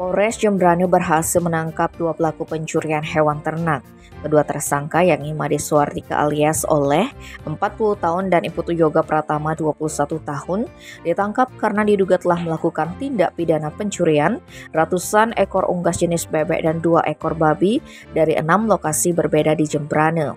Polres Jembrane berhasil menangkap 2 pelaku pencurian hewan ternak. Kedua tersangka yakni Made Suardika alias Oleh 40 tahun dan Iputu Yoga Pratama 21 tahun ditangkap karena diduga telah melakukan tindak pidana pencurian ratusan ekor unggas jenis bebek dan 2 ekor babi dari 6 lokasi berbeda di Jembrane.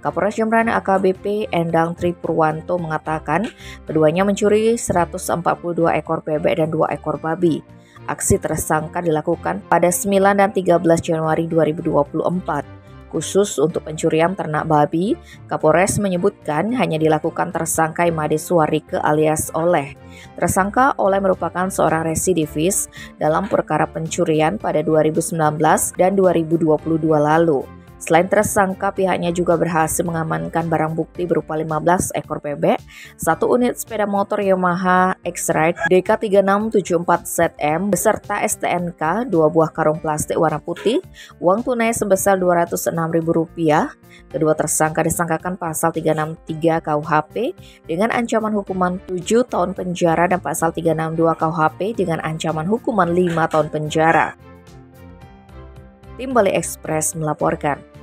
Kapolres Jembrane AKBP Endang Tri Purwanto mengatakan keduanya mencuri 142 ekor bebek dan 2 ekor babi. Aksi tersangka dilakukan pada 9 dan 13 Januari 2024. Khusus untuk pencurian ternak babi, Kapolres menyebutkan hanya dilakukan tersangka Made Suardika alias Oleh. Tersangka Oleh merupakan seorang residivis dalam perkara pencurian pada 2019 dan 2022 lalu. Selain tersangka, pihaknya juga berhasil mengamankan barang bukti berupa 15 ekor bebek, 1 unit sepeda motor Yamaha X-Ride DK3674ZM beserta STNK, 2 buah karung plastik warna putih, uang tunai sebesar Rp206.000. Kedua tersangka disangkakan pasal 363 KUHP dengan ancaman hukuman 7 tahun penjara dan pasal 362 KUHP dengan ancaman hukuman 5 tahun penjara. Tim Bali Express melaporkan.